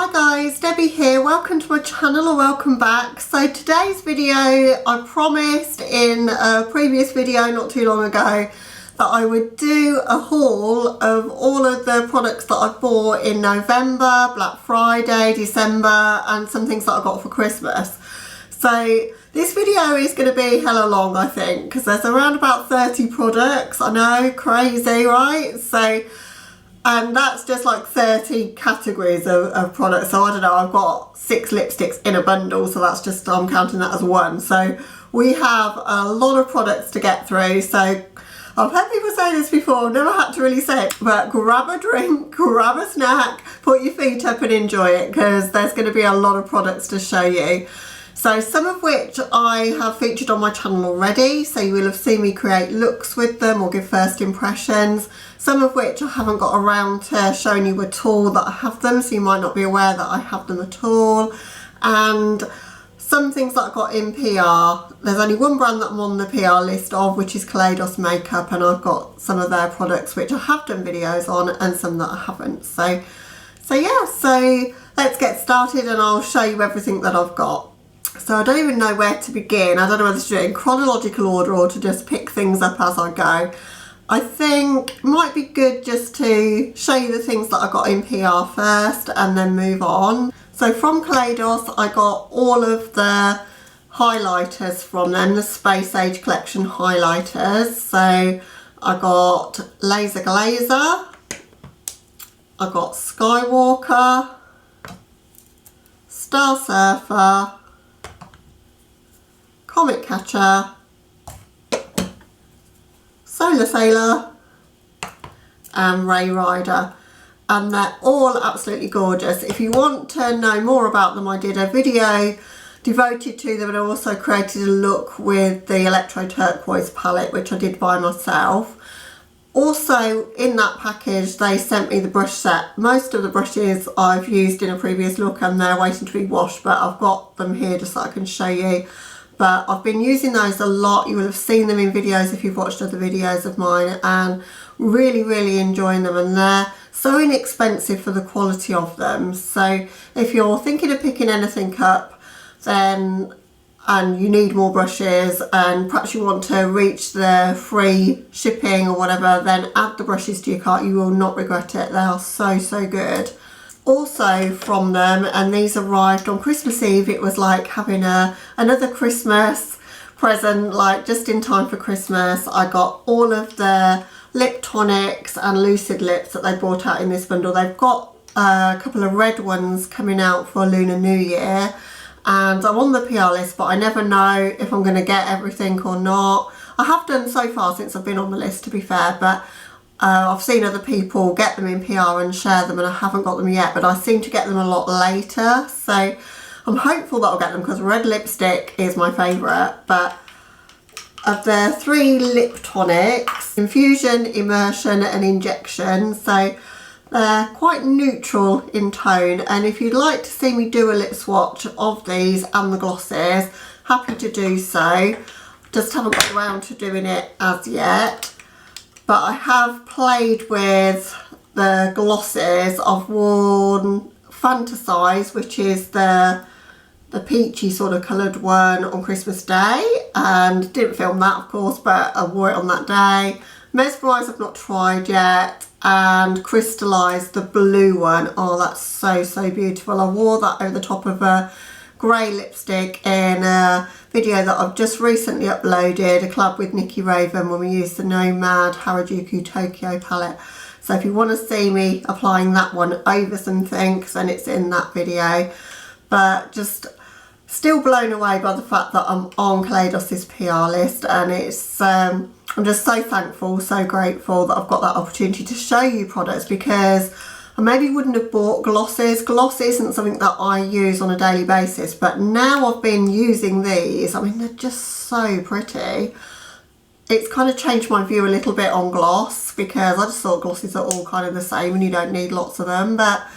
Hi guys, Debbie here. Welcome to my channel or welcome back. So today's video, I promised in a previous video not too long ago that I would do a haul of all of the products that I bought in November, Black Friday, December and some things that I got for Christmas. So this video is going to be hella long, I think, because there's around about 30 products. I know, crazy, right? So and that's just like 30 categories of products. So I don't know, I've got 6 lipsticks in a bundle, so that's just, I'm counting that as one. So we have a lot of products to get through. So I've heard people say this before, never had to really say it, but grab a drink, grab a snack, put your feet up and enjoy it, because there's going to be a lot of products to show you. So some of which I have featured on my channel already, so you will have seen me create looks with them or give first impressions. Some of which I haven't got around to showing you at all that I have them, so you might not be aware that I have them at all. And some things that I got in PR. There's only one brand that I'm on the PR list of, which is Kaleidos Makeup, and I've got some of their products which I have done videos on and some that I haven't. So yeah, so let's get started and I'll show you everything that I've got. So I don't even know where to begin. I don't know whether to do it in chronological order or to just pick things up as I go. I think it might be good just to show you the things that I got in PR first and then move on. So from Kaleidos, I got all of the highlighters from them, the Space Age Collection highlighters. So I got Laser Glazer, I got Skywalker, Star Surfer, Comet Catcher, Solar Sailor and Ray Rider, and they're all absolutely gorgeous. If you want to know more about them, I did a video devoted to them, and I also created a look with the Electro Turquoise palette, which I did by myself. Also in that package they sent me the brush set. Most of the brushes I've used in a previous look and they're waiting to be washed, but I've got them here just so I can show you. But I've been using those a lot. You will have seen them in videos if you've watched other videos of mine, and really enjoying them, and they're so inexpensive for the quality of them. So if you're thinking of picking anything up then and you need more brushes and perhaps you want to reach the free shipping or whatever, then add the brushes to your cart. You will not regret it. They are so good. Also from them, and these arrived on Christmas Eve, it was like having another Christmas present, like just in time for Christmas. I got all of the lip tonics and Lucid Lips that they brought out in this bundle. They've got a couple of red ones coming out for Lunar New Year, and I'm on the PR list, but I never know if I'm going to get everything or not. I have done so far since I've been on the list, to be fair, but I've seen other people get them in PR and share them, and I haven't got them yet, but I seem to get them a lot later. So I'm hopeful that I'll get them, because red lipstick is my favourite. But of the 3 lip tonics, infusion, immersion and injection, so they're quite neutral in tone. And if you'd like to see me do a lip swatch of these and the glosses, happy to do so. Just haven't got around to doing it as yet. But I have played with the glosses. I've worn Fantasize, which is the peachy sort of coloured one, on Christmas Day, and didn't film that of course, but I wore it on that day. Mesmerise I've not tried yet, and Crystallize, the blue one. Oh, that's so beautiful. I wore that over the top of a grey lipstick in a video that I've just recently uploaded, a collab with Nikki Raven, when we used the Nomad Harajuku Tokyo palette. So if you want to see me applying that one over some things, then it's in that video. But just still blown away by the fact that I'm on Kaleidos' PR list, and it's I'm just so thankful, so grateful that I've got that opportunity to show you products, because I maybe wouldn't have bought glosses. Gloss isn't something that I use on a daily basis, but now I've been using these. I mean, they're just so pretty. It's kind of changed my view a little bit on gloss, because I just thought glosses are all kind of the same and you don't need lots of them, but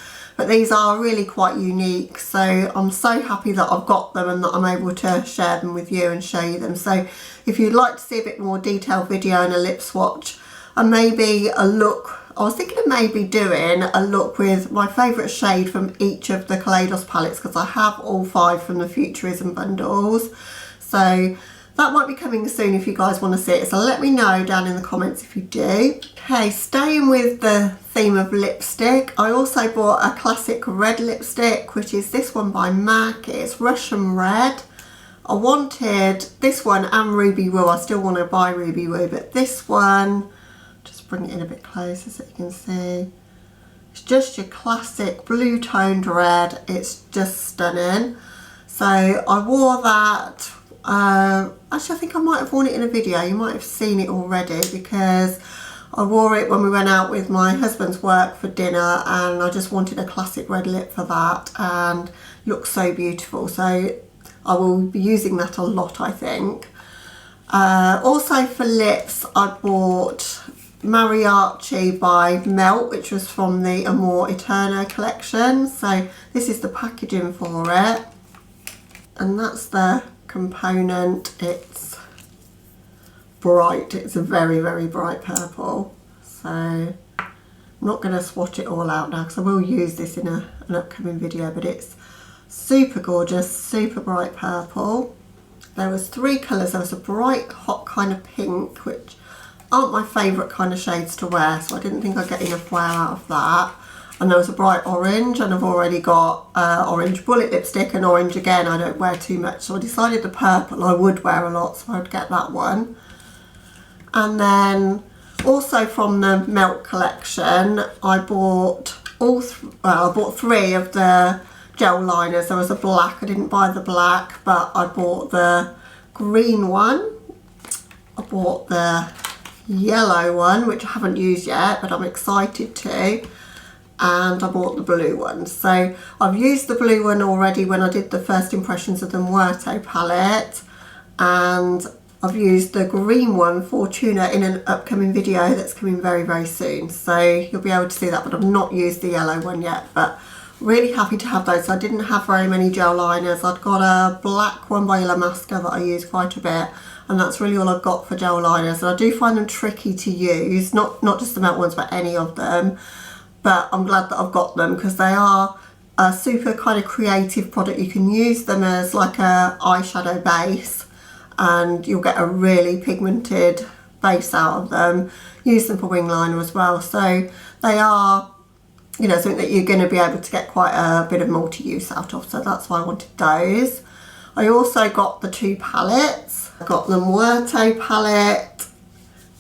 these are really quite unique. So I'm so happy that I've got them and that I'm able to share them with you and show you them. So if you'd like to see a bit more detailed video and a lip swatch and maybe a look I was thinking of maybe doing a look with my favourite shade from each of the Kaleidos palettes, because I have all 5 from the Futurism bundles. So that might be coming soon if you guys want to see it. So let me know down in the comments if you do. Okay, staying with the theme of lipstick, I also bought a classic red lipstick, which is this one by MAC. It's Russian Red. I wanted this one and Ruby Woo. I still want to buy Ruby Woo, but this one, just bring it in a bit closer so you can see. It's just your classic blue toned red. It's just stunning. So I wore that. Actually, I think I might have worn it in a video. You might have seen it already, because I wore it when we went out with my husband's work for dinner, and I just wanted a classic red lip for that, and looks so beautiful. So I will be using that a lot, I think. Also for lips, I bought Mariachi by Melt, which was from the Amor Eterno collection. So this is the packaging for it, and that's the component. It's bright. It's a very, very bright purple. So I'm not going to swatch it all out now, because I will use this in an upcoming video, but it's super gorgeous, super bright purple. There was 3 colours. There was a bright hot kind of pink, which aren't my favourite kind of shades to wear, so I didn't think I'd get enough wear out of that. And there was a bright orange, and I've already got orange bullet lipstick, and orange again I don't wear too much, so I decided the purple I would wear a lot, so I'd get that one. And then also from the Melt collection, I bought I bought 3 of the gel liners. There was a black, I didn't buy the black, but I bought the green one. I bought the yellow one, which I haven't used yet, but I'm excited to. And I bought the blue one. So I've used the blue one already when I did the first impressions of the Muerto palette, and I've used the green one, Fortuna, in an upcoming video that's coming very, very soon. So you'll be able to see that, but I've not used the yellow one yet. But really happy to have those. I didn't have very many gel liners. I've got a black one by Anastasia that I use quite a bit, and that's really all I've got for gel liners. And I do find them tricky to use, not just the matte ones, but any of them. But I'm glad that I've got them, because they are a super kind of creative product. You can use them as like a eyeshadow base, and you'll get a really pigmented base out of them. Use them for wing liner as well. So they are, you know, something that you're going to be able to get quite a bit of multi-use out of. So that's why I wanted those. I also got the 2 palettes. I got the Muerto palette,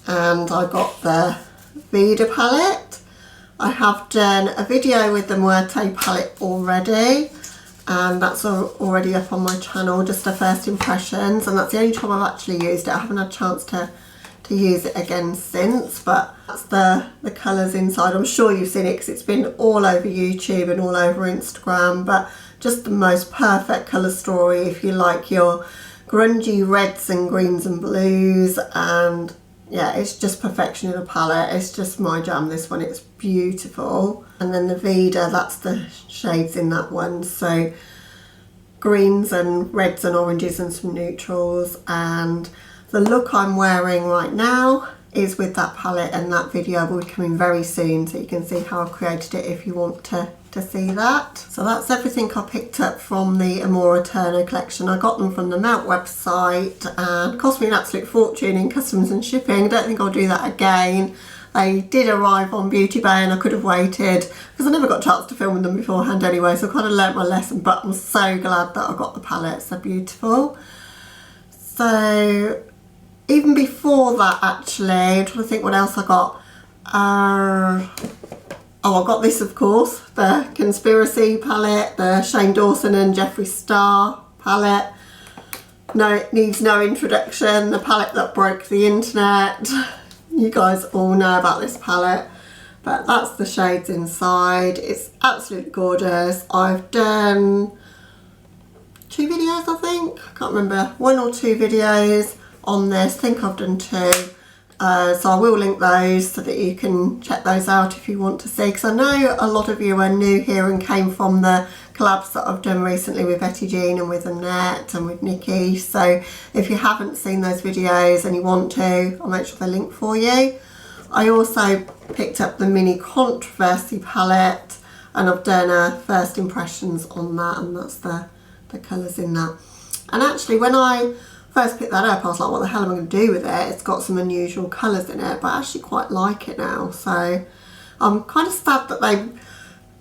and I got the Vida palette. I have done a video with the Muerto palette already, and that's already up on my channel, just a first impressions, and that's the only time I've actually used it. I haven't had a chance to use it again since, but that's the colours inside. I'm sure you've seen it, because it's been all over YouTube and all over Instagram, but just the most perfect colour story if you like your grungy reds and greens and blues. And yeah, it's just perfection in a palette. It's just my jam, this one. It's beautiful. And then the Vida, that's the shades in that one. So greens and reds and oranges and some neutrals. And the look I'm wearing right now is with that palette, and that video will be coming very soon, so you can see how I've created it if you want to see that. So that's everything I picked up from the Amor Eterno collection. I got them from the Melt website, and it cost me an absolute fortune in customs and shipping. I don't think I'll do that again. They did arrive on Beauty Bay, and I could have waited, because I never got a chance to film them beforehand anyway, so I kind of learnt my lesson, but I'm so glad that I got the palettes. They're beautiful. So even before that, actually, I'm trying to think what else I got. Oh, I got this, of course, the Conspiracy palette, the Shane Dawson and Jeffree Star palette. No, it needs no introduction. The palette that broke the internet. You guys all know about this palette, but that's the shades inside. It's absolutely gorgeous. I've done 2 videos, I think. I can't remember, 1 or 2 videos on this. I think I've done 2. So I will link those so that you can check those out if you want to see, because I know a lot of you are new here and came from the collabs that I've done recently with Betty Jean and with Annette and with Nikki. So if you haven't seen those videos and you want to, I'll make sure they're linked for you. I also picked up the Mini Controversy palette, and I've done a first impressions on that, and that's the colours in that. And actually when I first picked that up I was like, what the hell am I going to do with it? It's got some unusual colours in it, but I actually quite like it now. So I'm kind of sad that they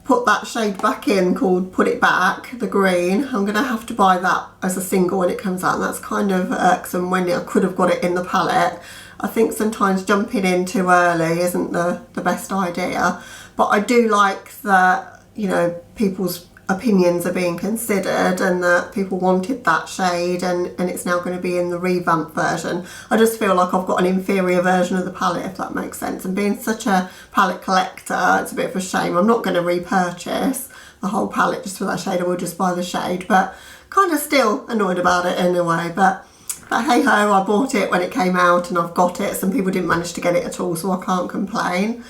put that shade back in called Put It Back, the green. I'm going to have to buy that as a single when it comes out, and that's kind of irksome when I could have got it in the palette. I think sometimes jumping in too early isn't the best idea, but I do like that, you know, people's opinions are being considered and that people wanted that shade, and it's now going to be in the revamped version. I just feel like I've got an inferior version of the palette, if that makes sense, and being such a palette collector, it's a bit of a shame. I'm not going to repurchase the whole palette just for that shade. I will just buy the shade, but kind of still annoyed about it in a way. But hey ho, I bought it when it came out and I've got it. Some people didn't manage to get it at all, so I can't complain.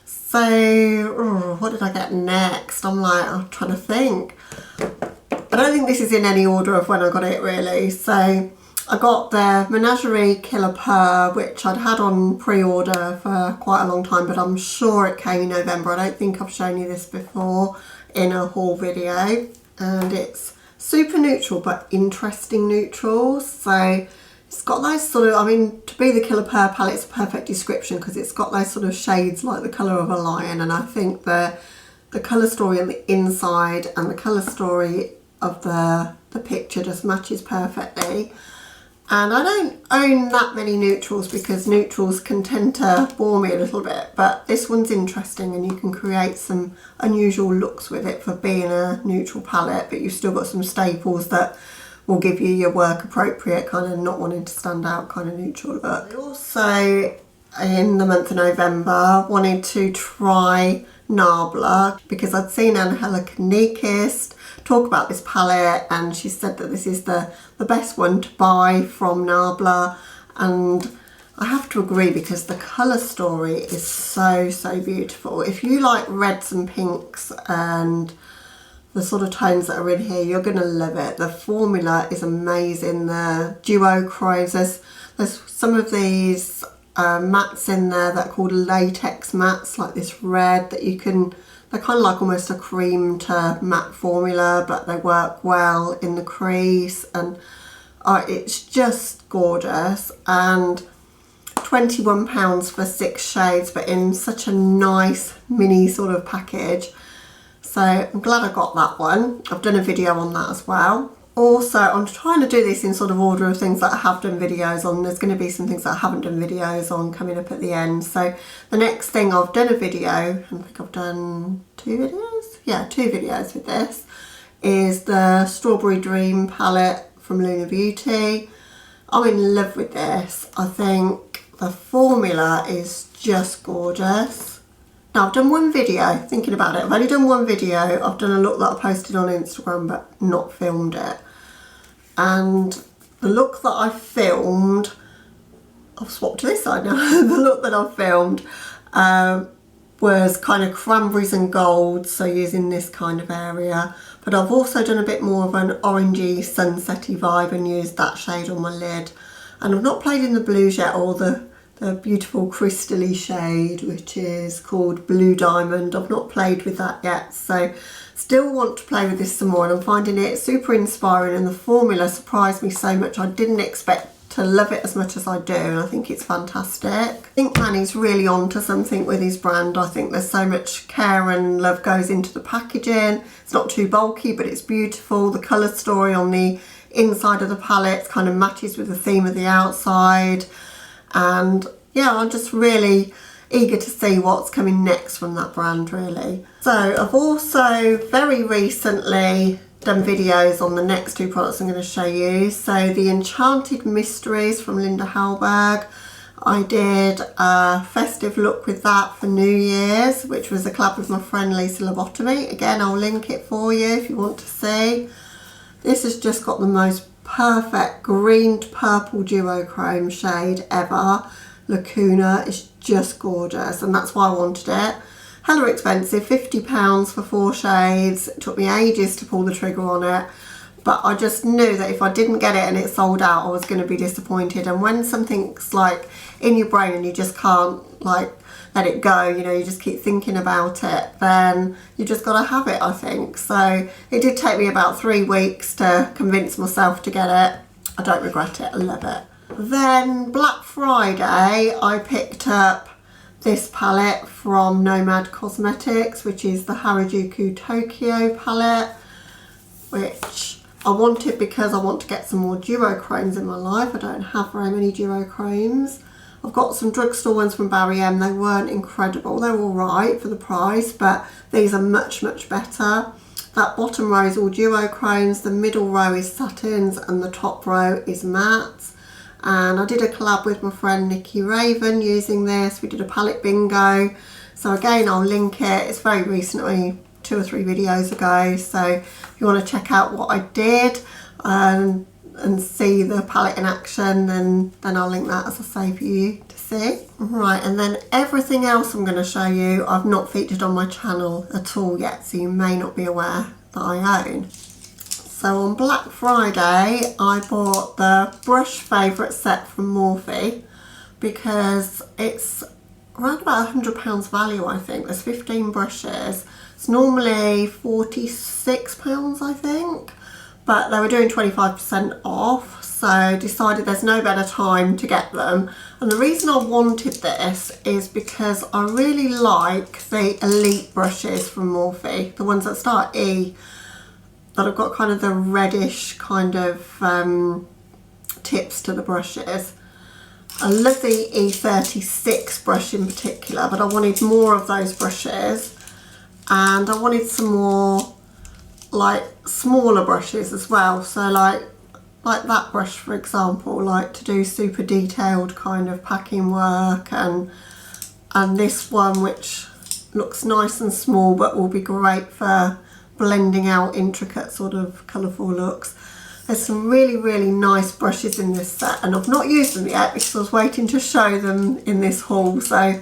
So, what did I get next? I'm trying to think. I don't think this is in any order of when I got it really. So, I got the Menagerie Killer Purr, which I'd had on pre-order for quite a long time, but I'm sure it came in November. I don't think I've shown you this before in a haul video. And it's super neutral, but interesting neutrals. So, it's got those sort of, I mean, to be the Killer Purr palette, it's a perfect description because it's got those sort of shades like the colour of a lion, and I think the colour story on the inside and the colour story of the picture just matches perfectly. And I don't own that many neutrals because neutrals can tend to bore me a little bit, but this one's interesting and you can create some unusual looks with it for being a neutral palette, but you've still got some staples that will give you your work appropriate kind of not wanting to stand out kind of neutral look. I also, in the month of November, wanted to try Nabla because I'd seen Angelica Kanikist talk about this palette, and she said that this is the best one to buy from Nabla, and I have to agree because the colour story is so beautiful. If you like reds and pinks and the sort of tones that are in here, you're going to love it. The formula is amazing. The duochromes, there's some of these mattes in there that are called latex mattes, like this red that you can, they're kind of like almost a cream to matte formula, but they work well in the crease, and it's just gorgeous. And £21 for 6 shades, but in such a nice mini sort of package. So I'm glad I got that one. I've done a video on that as well. Also, I'm trying to do this in sort of order of things that I have done videos on. There's going to be some things that I haven't done videos on coming up at the end. So the next thing I've done a video, and I think I've done 2 videos? Yeah, 2 videos with this, is the Strawberry Dream palette from Luna Beauty. I'm in love with this. I think the formula is just gorgeous. Now I've done one video, thinking about it, I've only done one video. I've done a look that I posted on Instagram but not filmed it. And the look that I filmed, I've swapped to this side now, the look that I filmed was kind of cranberries and gold, so using this kind of area. But I've also done a bit more of an orangey sunsetty vibe and used that shade on my lid. And I've not played in the blues yet, or the beautiful crystally shade, which is called Blue Diamond. I've not played with that yet, so still want to play with this some more, and I'm finding it super inspiring, and the formula surprised me so much. I didn't expect to love it as much as I do, and I think it's fantastic. I think Manny's really onto something with his brand. I think there's so much care and love goes into the packaging. It's not too bulky, but it's beautiful. The colour story on the inside of the palette kind of matches with the theme of the outside. And yeah, I'm just really eager to see what's coming next from that brand, really. So I've also very recently done videos on the next 2 products I'm going to show you. So the Enchanted Mysteries from Linda Hallberg. I did a festive look with that for New Year's, which was a collab with my friend Lisa Lobotomy. Again, I'll link it for you if you want to see. This has just got the most perfect green to purple duochrome shade ever. Lacuna is just gorgeous, and that's why I wanted it. Hella expensive, £50 for 4 shades. It took me ages to pull the trigger on it, but I just knew that if I didn't get it and it sold out, I was going to be disappointed. And when something's like in your brain and you just can't like let it go, you know, you just keep thinking about it, then you just got to have it, I think. So it did take me about 3 weeks to convince myself to get it. I don't regret it, I love it. Then Black Friday, I picked up this palette from Nomad Cosmetics, which is the Harajuku Tokyo palette, which I wanted because I want to get some more duochromes in my life. I don't have very many duochromes. I've got some drugstore ones from Barry M. They weren't incredible. They're all right for the price, but these are much, much better. That bottom row is all duochromes, the middle row is satins, and the top row is mattes. And I did a collab with my friend Nikki Raven using this. We did a palette bingo. So again, I'll link it. It's very recently, 2 or 3 videos ago. So if you want to check out what I did and see the palette in action, then I'll link that, as I say, for you to see. Right, and then everything else I'm going to show you I've not featured on my channel at all yet, so you may not be aware that I own. So on Black Friday I bought the brush favourite set from Morphe because it's around about £100 value, I think. There's 15 brushes. It's normally £46, I think, but they were doing 25% off, so decided there's no better time to get them. And the reason I wanted this is because I really like the Elite brushes from Morphe, the ones that start E, that have got kind of the reddish kind of tips to the brushes. I love the E36 brush in particular, but I wanted more of those brushes, and I wanted some more like smaller brushes as well. So like that brush, for example, like to do super detailed kind of packing work, and this one which looks nice and small but will be great for blending out intricate sort of colourful looks. There's some really, really nice brushes in this set, and I've not used them yet because I was waiting to show them in this haul, so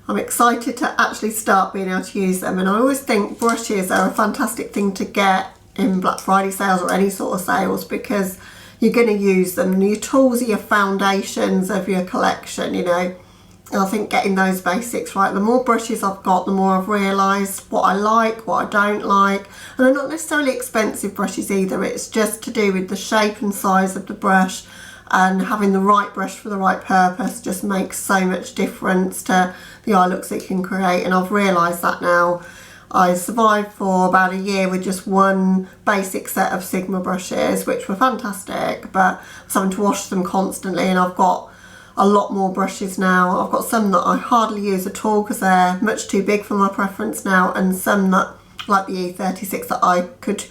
I'm excited to actually start being able to use them. And I always think brushes are a fantastic thing to get in Black Friday sales or any sort of sales, because you're going to use them. Your tools are your foundations of your collection, you know. And I think getting those basics right, the more brushes I've got, the more I've realised what I like, what I don't like. And they're not necessarily expensive brushes either. It's just to do with the shape and size of the brush, and having the right brush for the right purpose just makes so much difference to the eye looks it can create. And I've realised that now. I survived for about a year with just one basic set of Sigma brushes, which were fantastic, but I was having to wash them constantly, and I've got a lot more brushes now. I've got some that I hardly use at all because they're much too big for my preference now, and some that, like the E36, that I could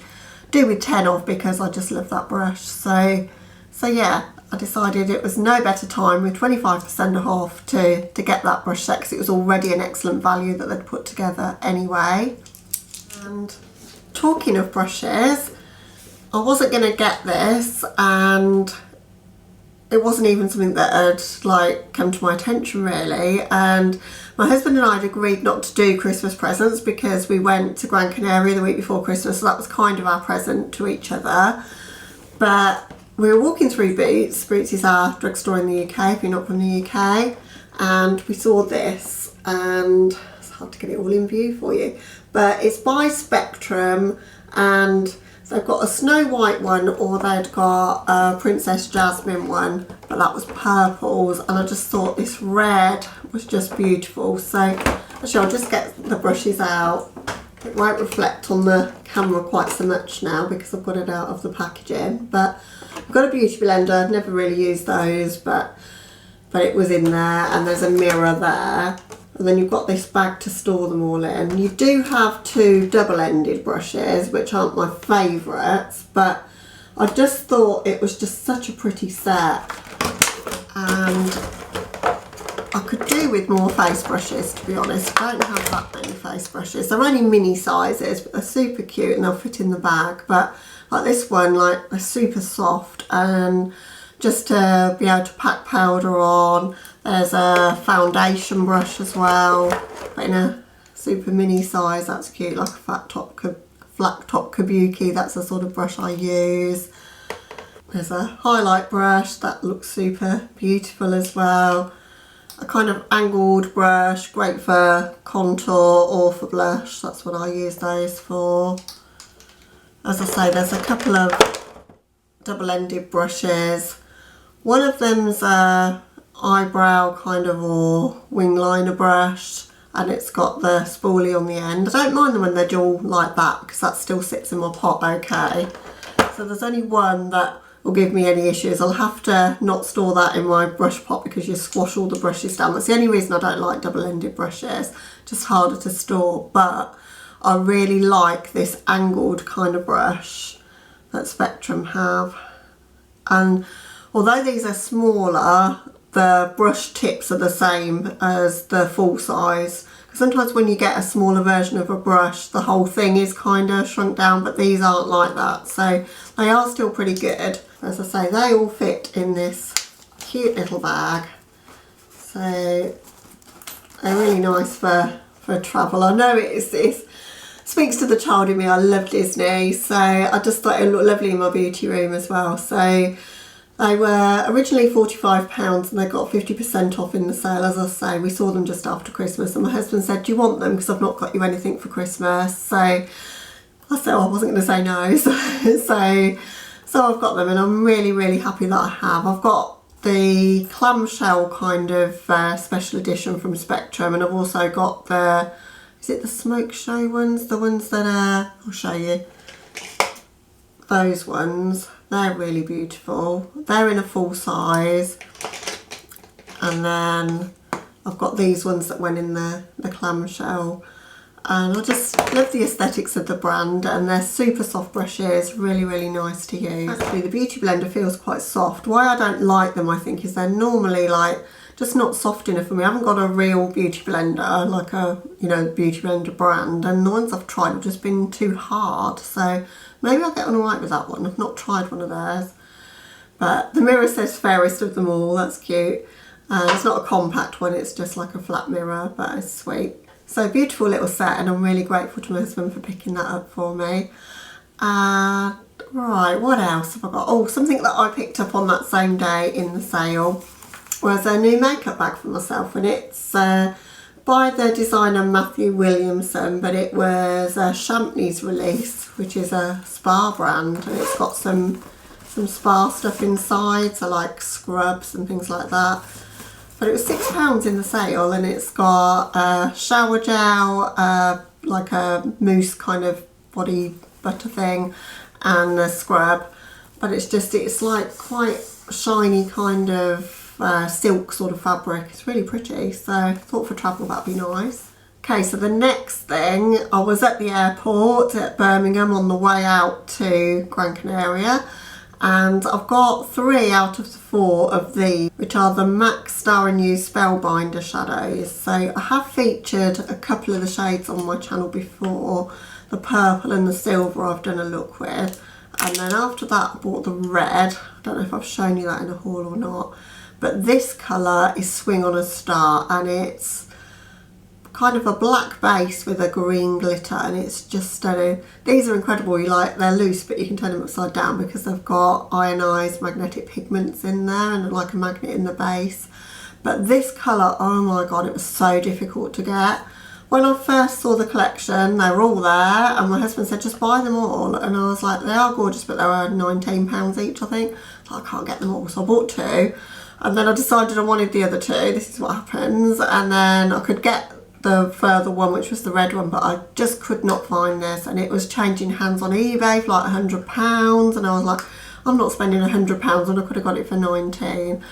do with 10 of because I just love that brush. So yeah, I decided it was no better time with 25% off to get that brush set, because it was already an excellent value that they'd put together anyway. And talking of brushes, I wasn't going to get this, and it wasn't even something that had like come to my attention really. And my husband and I had agreed not to do Christmas presents because we went to Gran Canaria the week before Christmas, so that was kind of our present to each other. But we were walking through Boots. Boots is our drugstore in the UK, if you're not from the UK, and we saw this, and it's hard to get it all in view for you, but it's by Spectrum, and they've got a Snow White one, or they'd got a Princess Jasmine one, but that was purples, and I just thought this red was just beautiful. So actually I'll just get the brushes out. It won't reflect on the camera quite so much now because I've got it out of the packaging, but I've got a beauty blender. I've never really used those, but it was in there, and there's a mirror there. And then you've got this bag to store them all in. You do have 2 double-ended brushes, which aren't my favourites, but I just thought it was just such a pretty set, and I could do with more face brushes, to be honest. I don't have that many face brushes. They're only mini sizes, but they're super cute and they'll fit in the bag. But like this one, like, they're super soft, and just to be able to pack powder on. There's a foundation brush as well, but in a super mini size. That's cute, like a flat top kabuki. That's the sort of brush I use. There's a highlight brush that looks super beautiful as well. a kind of angled brush, great for contour or for blush. That's what I use those for. As I say, there's a couple of double-ended brushes. One of them's a eyebrow kind of or wing liner brush, and it's got the spoolie on the end. I don't mind them when they're dual like that because that still sits in my pot okay. So there's only one that will give me any issues. I'll have to not store that in my brush pot because you squash all the brushes down. That's the only reason I don't like double-ended brushes, just harder to store. But I really like this angled kind of brush that Spectrum have. And although these are smaller, the brush tips are the same as the full size. Sometimes when you get a smaller version of a brush, the whole thing is kind of shrunk down, but these aren't like that. So they are still pretty good. As I say, they all fit in this cute little bag. So they're really nice for travel. I know it speaks to the child in me. I love Disney, so I just thought it looked lovely in my beauty room as well. So they were originally £45 and they got 50% off in the sale. As I say, we saw them just after Christmas and my husband said, do you want them? Because I've not got you anything for Christmas. So I said, oh, I wasn't going to say no. So I've got them and I'm really, really happy that I have. I've got the clamshell kind of special edition from Spectrum, and I've also got the, is it the smoke show ones? The ones that are, I'll show you. Those ones. They're really beautiful. They're in a full size. And then I've got these ones that went in the clamshell. And I just love the aesthetics of the brand, and they're super soft brushes, really, really nice to use. Actually, the Beauty Blender feels quite soft. Why I don't like them, I think, is they're normally like just not soft enough for me. I haven't got a real Beauty Blender, like a, you know, Beauty Blender brand, and the ones I've tried have just been too hard. So maybe I'll get on alright with that one. I've not tried one of theirs. But the mirror says fairest of them all. That's cute. It's not a compact one, it's just like a flat mirror, but it's sweet. So beautiful little set, and I'm really grateful to my husband for picking that up for me. Right, what else have I got? Oh, something that I picked up on that same day in the sale was a new makeup bag for myself, and it's by the designer Matthew Williamson, but it was a Champneys release, which is a spa brand, and it's got some spa stuff inside, so like scrubs and things like that. But it was £6 in the sale, and it's got a shower gel, like a mousse kind of body butter thing, and a scrub. But it's like quite shiny kind of silk sort of fabric. It's really pretty, so I thought for travel that'd be nice. Okay, so the next thing, I was at the airport at Birmingham on the way out to Gran Canaria. And I've got 3 out of the 4 of these, which are the MAC Star and You Spellbinder shadows. So I have featured a couple of the shades on my channel before. The purple and the silver I've done a look with. And then after that I bought the red. I don't know if I've shown you that in a haul or not. But this colour is Swing on a Star, and it's kind of a black base with a green glitter, and it's just stunning. These are incredible. They're loose, but you can turn them upside down because they've got ionized magnetic pigments in there and like a magnet in the base. But this colour, oh my god, it was so difficult to get. When I first saw the collection, they were all there, and my husband said just buy them all, and I was like, they are gorgeous, but they were £19 each, I think. So I can't get them all, so I bought 2, and then I decided I wanted the other 2. This is what happens. And then I could get the further one, which was the red one, but I just could not find this, and it was changing hands on eBay for like £100, and I was like, I'm not spending £100 when I could have got it for 19.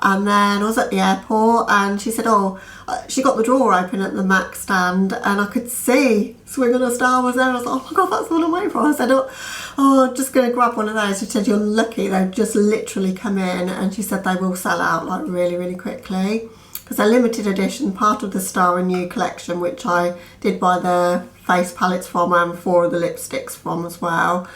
And then I was at the airport, and she said, oh, she got the drawer open at the MAC stand, and I could see Swing on a Star was there. I was like, oh my god, that's the one I'm waiting for. I said, oh, I'm just going to grab one of those. She said, you're lucky, they've just literally come in, and she said they will sell out like really, really quickly. Because they're limited edition, part of the Star and You collection, which I did buy the face palettes from and 4 of the lipsticks from as well.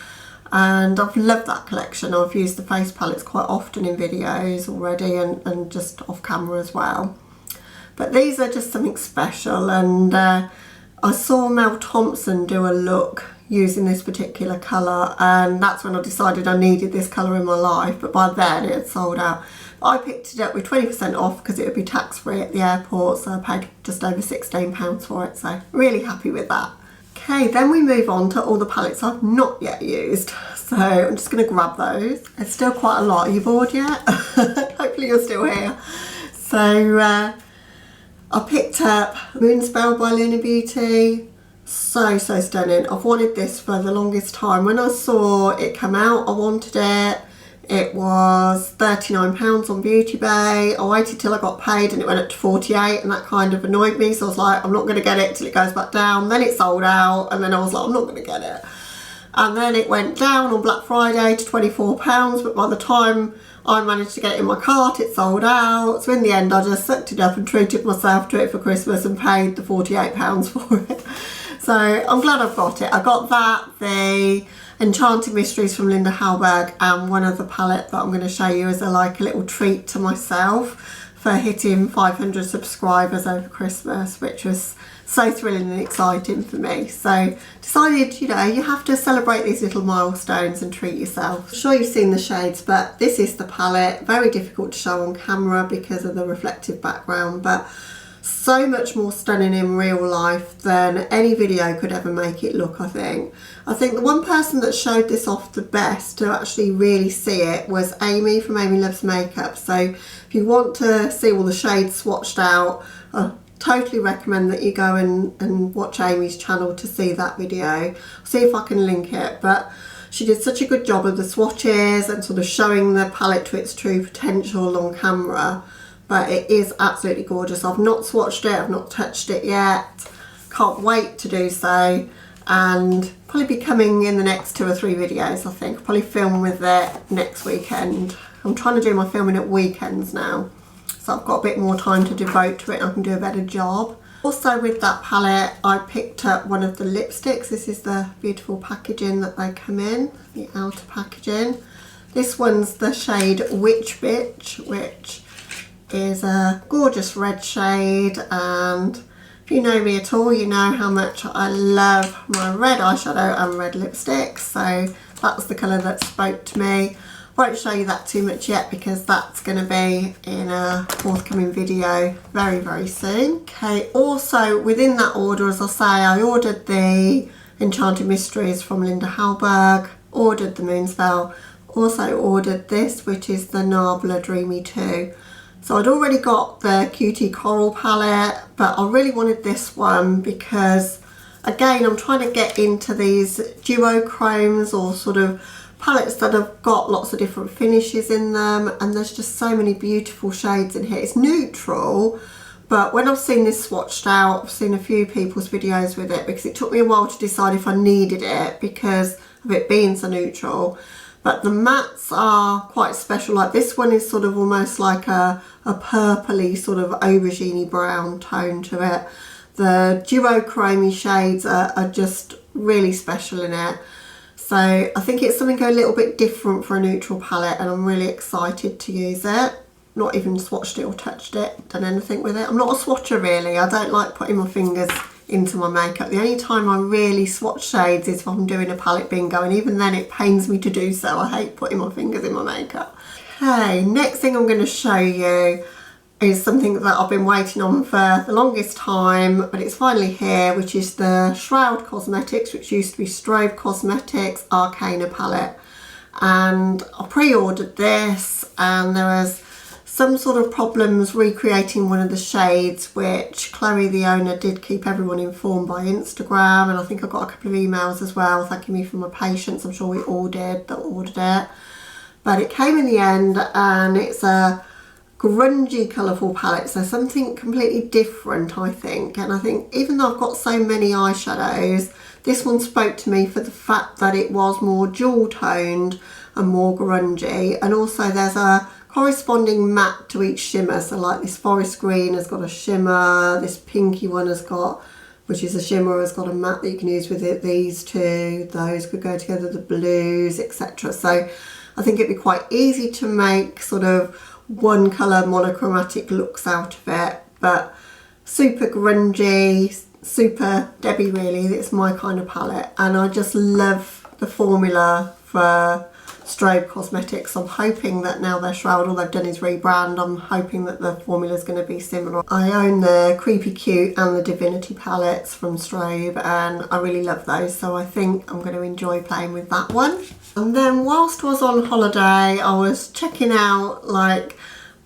And I've loved that collection. I've used the face palettes quite often in videos already, and just off camera as well. But these are just something special, and I saw Mel Thompson do a look using this particular colour, and that's when I decided I needed this colour in my life, but by then it had sold out. I picked it up with 20% off because it would be tax free at the airport, so I paid just over £16 for it, so really happy with that. Okay, then we move on to all the palettes I've not yet used. So I'm just going to grab those. It's still quite a lot. Are you bored yet? Hopefully you're still here. So I picked up Moonspell by Luna Beauty. So stunning. I've wanted this for the longest time. When I saw it come out, I wanted it. It was £39 on Beauty Bay. I waited till I got paid and it went up to 48, and that kind of annoyed me. So I was like, I'm not going to get it till it goes back down. Then it sold out, and then I was like, I'm not going to get it. And then it went down on Black Friday to £24, but by the time I managed to get it in my cart, it sold out. So in the end, I just sucked it up and treated myself to it for Christmas and paid the £48 for it. So I'm glad I've got it. I got that, the Enchanted Mysteries from Linda Hallberg, and one other palette that I'm going to show you as a little treat to myself for hitting 500 subscribers over Christmas, which was so thrilling and exciting for me. So decided, you know, you have to celebrate these little milestones and treat yourself. I'm sure you've seen the shades, but this is the palette. Very difficult to show on camera because of the reflective background, but so much more stunning in real life than any video could ever make it look, I think. I think the one person that showed this off the best to actually really see it was Amy from Amy Loves Makeup. So if you want to see all the shades swatched out, I totally recommend that you go and watch Amy's channel to see that video. I'll see if I can link it, but she did such a good job of the swatches and sort of showing the palette to its true potential on camera. But it is absolutely gorgeous. I've not swatched it, I've not touched it yet. Can't wait to do so. And probably be coming in the next 2 or 3 videos, I think. I'll probably film with it next weekend. I'm trying to do my filming at weekends now, so I've got a bit more time to devote to it and I can do a better job. Also with that palette, I picked up one of the lipsticks. This is the beautiful packaging that they come in, the outer packaging. This one's the shade Witch Bitch, which is a gorgeous red shade, and if you know me at all, you know how much I love my red eyeshadow and red lipstick, so that's the colour that spoke to me. Won't show you that too much yet because that's going to be in a forthcoming video very soon. Okay, also within that order, as I say, I ordered the Enchanted Mysteries from Linda Hallberg, ordered the Moonspell, also ordered this, which is the Narbla Dreamy 2. So I'd already got the Cutie Coral palette, but I really wanted this one because, again, I'm trying to get into these duochromes or sort of palettes that have got lots of different finishes in them, and there's just so many beautiful shades in here. It's neutral, but when I've seen this swatched out, I've seen a few people's videos with it because it took me a while to decide if I needed it because of it being so neutral. But the mattes are quite special. Like this one is sort of almost like a purpley sort of aubergine brown tone to it. The duochrome shades are just really special in it. So I think it's something a little bit different for a neutral palette, and I'm really excited to use it. Not even swatched it or touched it, done anything with it. I'm not a swatcher really. I don't like putting my fingers into my makeup. The only time I really swatch shades is if I'm doing a palette bingo, and even then it pains me to do so. I hate putting my fingers in my makeup. Okay, next thing I'm going to show you is something that I've been waiting on for the longest time, but it's finally here, which is the Shroud Cosmetics, which used to be Strove Cosmetics Arcana palette. And I pre-ordered this, and there was some sort of problems recreating one of the shades, which Chloe, the owner, did keep everyone informed by Instagram, and I think I got a couple of emails as well thanking me for my patience. I'm sure we all did that ordered it. But it came in the end, and it's a grungy colourful palette, so something completely different, I think. And I think even though I've got so many eyeshadows, this one spoke to me for the fact that it was more jewel toned and more grungy, and also there's a corresponding matte to each shimmer. So like this forest green has got a shimmer, this pinky one has got, which is a shimmer, has got a matte that you can use with it. These two, those could go together, the blues, etc. So I think it'd be quite easy to make sort of one colour monochromatic looks out of it, but super grungy, super Debbie really. It's my kind of palette, and I just love the formula for Strobe Cosmetics. I'm hoping that now they're Shroud, all they've done is rebrand, I'm hoping that the formula is going to be similar. I own the Creepy Cute and the Divinity palettes from Strobe, and I really love those, so I think I'm going to enjoy playing with that one. And then whilst I was on holiday, I was checking out like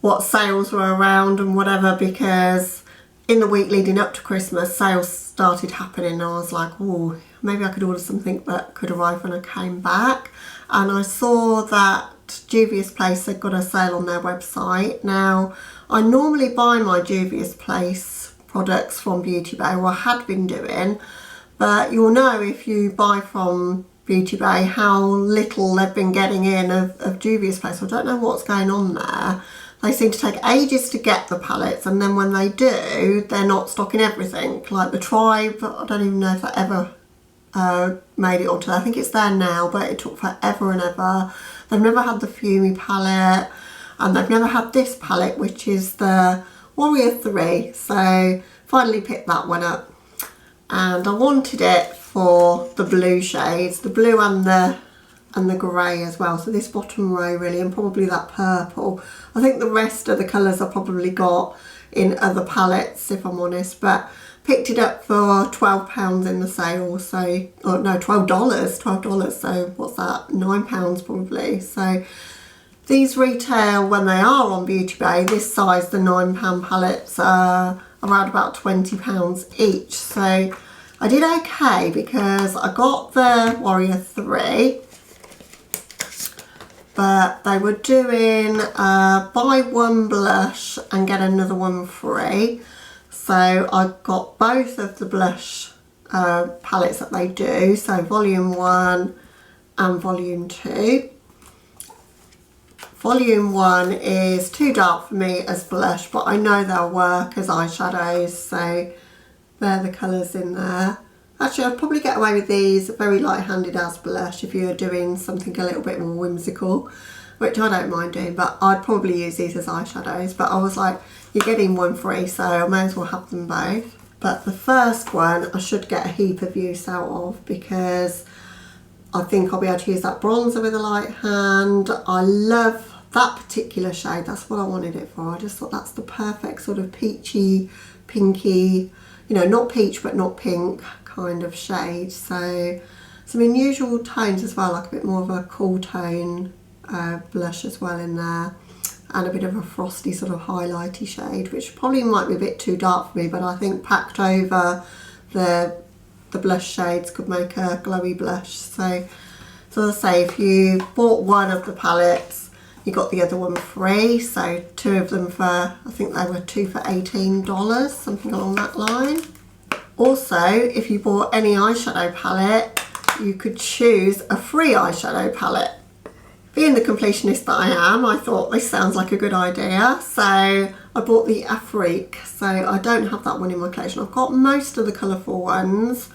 what sales were around and whatever, because in the week leading up to Christmas, sales started happening, and I was like, oh, maybe I could order something that could arrive when I came back. And I saw that Juvia's Place had got a sale on their website. Now, I normally buy my Juvia's Place products from Beauty Bay, or I had been doing, but you'll know if you buy from Beauty Bay how little they've been getting in of Juvia's Place. I don't know what's going on there. They seem to take ages to get the palettes, and then when they do, they're not stocking everything. Like the Tribe, I don't even know if that ever made it onto there. I think it's there now, but it took forever and ever. They've never had the Fumi palette, and they've never had this palette, which is the Warrior 3. So finally picked that one up, and I wanted it for the blue shades, the blue and the grey as well. So this bottom row really, and probably that purple. I think the rest of the colours I probably got in other palettes, if I'm honest, but picked it up for £12 in the sale, so, oh no, $12, so what's that, £9 probably. So these retail, when they are on Beauty Bay, this size, the £9 palettes are around about £20 each. So I did okay, because I got the Warrior 3, but they were doing buy one blush and get another one free. So I got both of the blush palettes that they do, so volume 1 and volume 2. Volume 1 is too dark for me as blush, but I know they'll work as eyeshadows, so they're the colours in there. Actually, I'd probably get away with these very light-handed as blush if you're doing something a little bit more whimsical, which I don't mind doing, but I'd probably use these as eyeshadows. But I was like, you're getting one free, so I may as well have them both. But the first one I should get a heap of use out of, because I think I'll be able to use that bronzer with a light hand. I love that particular shade, that's what I wanted it for. I just thought that's the perfect sort of peachy, pinky, you know, not peach but not pink kind of shade. So some unusual tones as well, like a bit more of a cool tone blush as well in there, and a bit of a frosty sort of highlighty shade, which probably might be a bit too dark for me, but I think packed over the blush shades could make a glowy blush. So as I say, if you bought one of the palettes, you got the other one free. So two of them for, I think they were two for $18, something along that line. Also, if you bought any eyeshadow palette, you could choose a free eyeshadow palette. Being the completionist that I am, I thought this sounds like a good idea, so I bought the Afrique. So I don't have that one in my collection. I've got most of the colourful ones,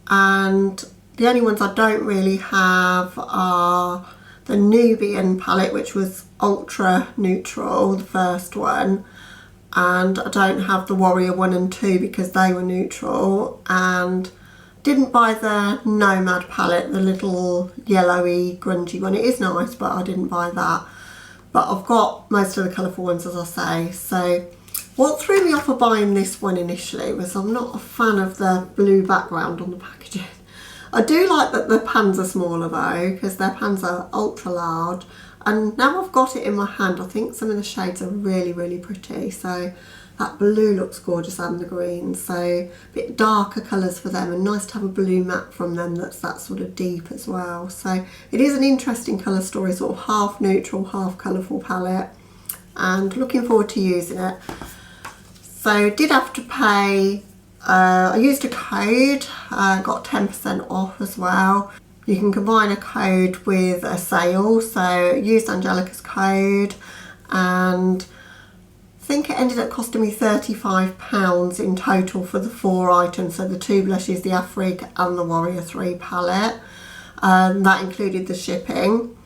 and the only ones I don't really have are the Nubian palette, which was ultra neutral, the first one, and I don't have the Warrior 1 and 2 because they were neutral, and didn't buy the Nomad palette, the little yellowy grungy one. It is nice, but I didn't buy that. But I've got most of the colourful ones, as I say. So what threw me off of buying this one initially was I'm not a fan of the blue background on the packaging. I do like that the pans are smaller though, because their pans are ultra large. And now I've got it in my hand, I think some of the shades are really, really pretty. So that blue looks gorgeous, and the green. So a bit darker colours for them, and nice to have a blue matte from them that's that sort of deep as well. So it is an interesting colour story, sort of half neutral, half colourful palette, and looking forward to using it. So did have to pay, I used a code, got 10% off as well. You can combine a code with a sale, so used Angelica's code, and I think it ended up costing me £35 in total for the 4 items, so the 2 blushes, the Afrique and the Warrior 3 palette. That included the shipping.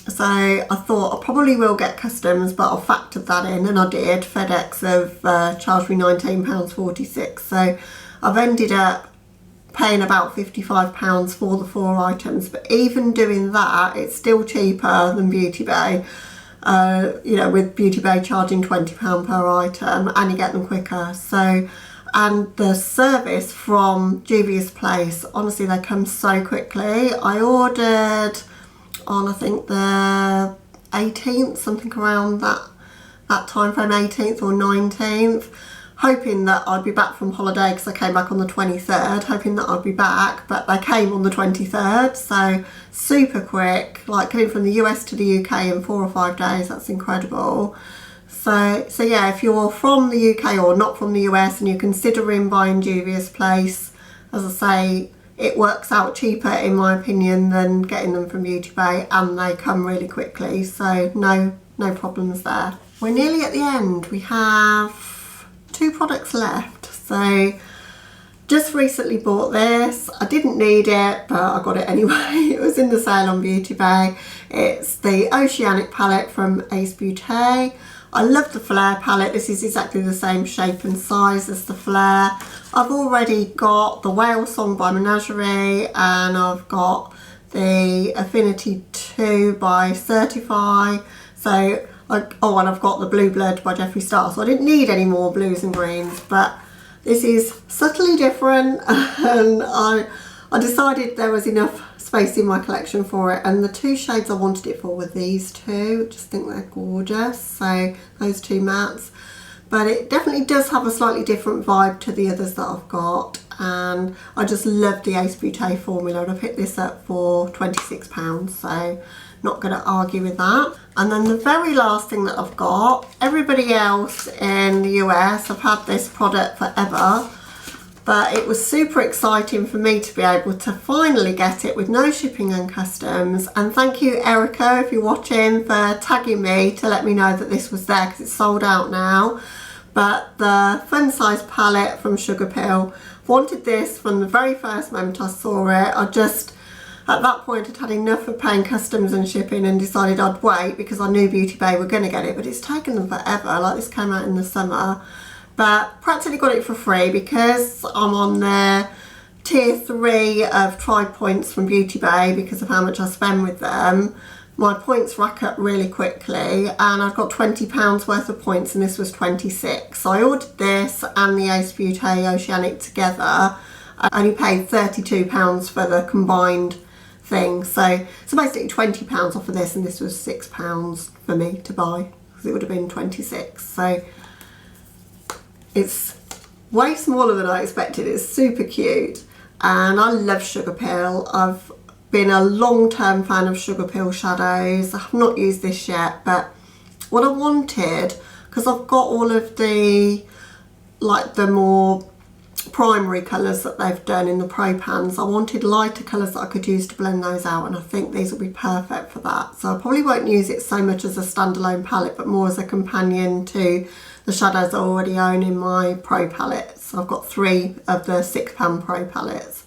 So I thought I probably will get customs, but I factored that in, and I did. FedEx have charged me £19.46, so I've ended up paying about £55 for the 4 items, but even doing that, it's still cheaper than Beauty Bay. You know, with Beauty Bay charging £20 per item, and you get them quicker. So, and the service from Juvia's Place, honestly, they come so quickly. I ordered on, I think, the 18th, something around that time frame, 18th or 19th, hoping that I'd be back from holiday, because I came back on the 23rd, hoping that I'd be back, but they came on the 23rd, so super quick, like coming from the US to the UK in 4 or 5 days. That's incredible. So yeah, if you're from the UK or not from the US and you're considering buying Juvia's Place, as I say, it works out cheaper in my opinion than getting them from Beauty Bay, and they come really quickly, so no problems there. We're nearly at the end. We have 2 products left. So just recently bought this. I didn't need it, but I got it anyway. It was in the sale on Beauty Bay. It's the Oceanic palette from Ace Beauté. I love the Flare palette. This is exactly the same shape and size as the Flare. I've already got the Whale Song by Menagerie, and I've got the Affinity 2 by Certify. So, and I've got the Blue Blood by Jeffree Star. So I didn't need any more blues and greens, but this is subtly different, and I decided there was enough space in my collection for it, and the 2 shades I wanted it for were these 2. I just think they're gorgeous, so those 2 mattes. But it definitely does have a slightly different vibe to the others that I've got, and I just love the Ace Beauté formula, and I picked this up for £26, so not going to argue with that. And then the very last thing that I've got, everybody else in the US have had this product forever, but it was super exciting for me to be able to finally get it with no shipping and customs. And thank you, Erica, if you're watching, for tagging me to let me know that this was there, because it's sold out now. But the Fun Size palette from Sugarpill, wanted this from the very first moment I saw it. I just, at that point, I'd had enough of paying customs and shipping and decided I'd wait, because I knew Beauty Bay were going to get it, but it's taken them forever. Like, this came out in the summer, but practically got it for free because I'm on their tier 3 of Tribe points from Beauty Bay because of how much I spend with them. My points rack up really quickly, and I've got £20 worth of points, and this was 26. So I ordered this and the Ace Beauté Oceanic together. I only paid £32 for the combined thing. So basically £20 off of this, and this was £6 for me to buy, because it would have been 26. So it's way smaller than I expected. It's super cute, and I love Sugarpill. I've been a long-term fan of Sugarpill shadows. I have not used this yet, but what I wanted, because I've got all of the, like, the more primary colours that they've done in the Pro Pans, I wanted lighter colours that I could use to blend those out, and I think these will be perfect for that. So I probably won't use it so much as a standalone palette, but more as a companion to the shadows I already own in my Pro palettes. So I've got 3 of the 6 pan Pro palettes.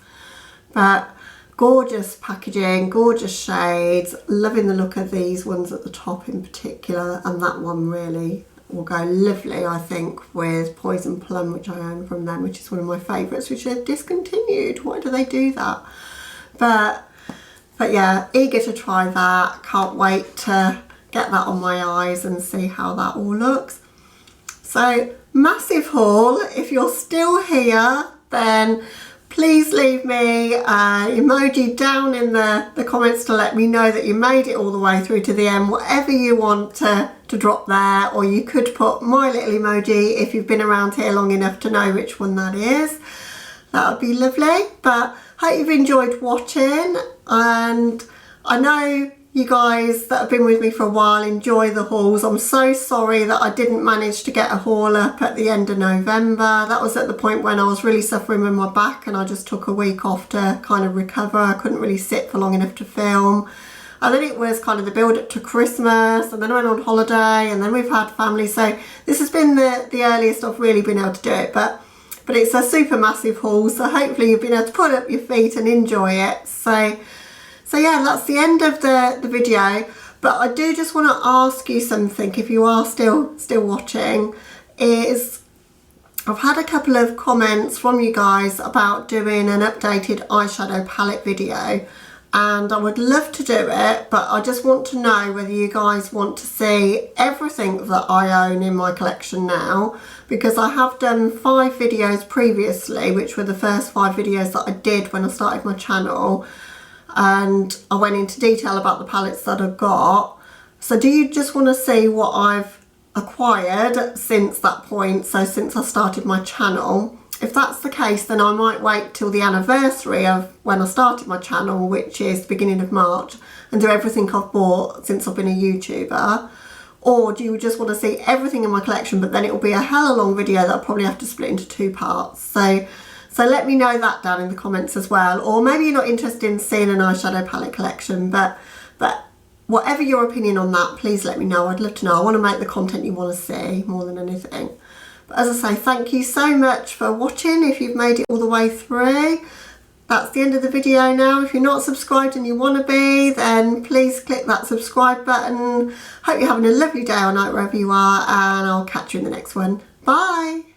But gorgeous packaging, gorgeous shades, loving the look of these ones at the top in particular, and that one really will go lovely, I think, with Poison Plum, which I own from them, which is one of my favourites, which they've discontinued. Why do they do that? But yeah, eager to try that. Can't wait to get that on my eyes and see how that all looks. So, massive haul. If you're still here, then please leave me an emoji down in the comments to let me know that you made it all the way through to the end. Whatever you want to drop there, or you could put my little emoji if you've been around here long enough to know which one that is. That would be lovely. But hope you've enjoyed watching, and I know you guys that have been with me for a while enjoy the hauls. I'm so sorry that I didn't manage to get a haul up at the end of November. That was at the point when I was really suffering with my back, and I just took a week off to kind of recover. I couldn't really sit for long enough to film. And then it was kind of the build up to Christmas, and then I went on holiday, and then we've had family. So this has been the earliest I've really been able to do it, but it's a super massive haul. So hopefully you've been able to put up your feet and enjoy it. So yeah, that's the end of the video. But I do just want to ask you something, if you are still watching, is I've had a couple of comments from you guys about doing an updated eyeshadow palette video, and I would love to do it, but I just want to know whether you guys want to see everything that I own in my collection now, because I have done 5 videos previously, which were the first 5 videos that I did when I started my channel, and I went into detail about the palettes that I've got. So do you just want to see what I've acquired since that point, so since I started my channel? If that's the case, then I might wait till the anniversary of when I started my channel, which is the beginning of March, and do everything I've bought since I've been a YouTuber. Or do you just want to see everything in my collection, but then it will be a hella long video that I'll probably have to split into 2 parts. So let me know that down in the comments as well. Or maybe you're not interested in seeing an eyeshadow palette collection, but whatever your opinion on that, please let me know. I'd love to know. I want to make the content you want to see more than anything. But as I say, thank you so much for watching. If you've made it all the way through, that's the end of the video now. If you're not subscribed and you want to be, then please click that subscribe button. Hope you're having a lovely day or night wherever you are, and I'll catch you in the next one. Bye.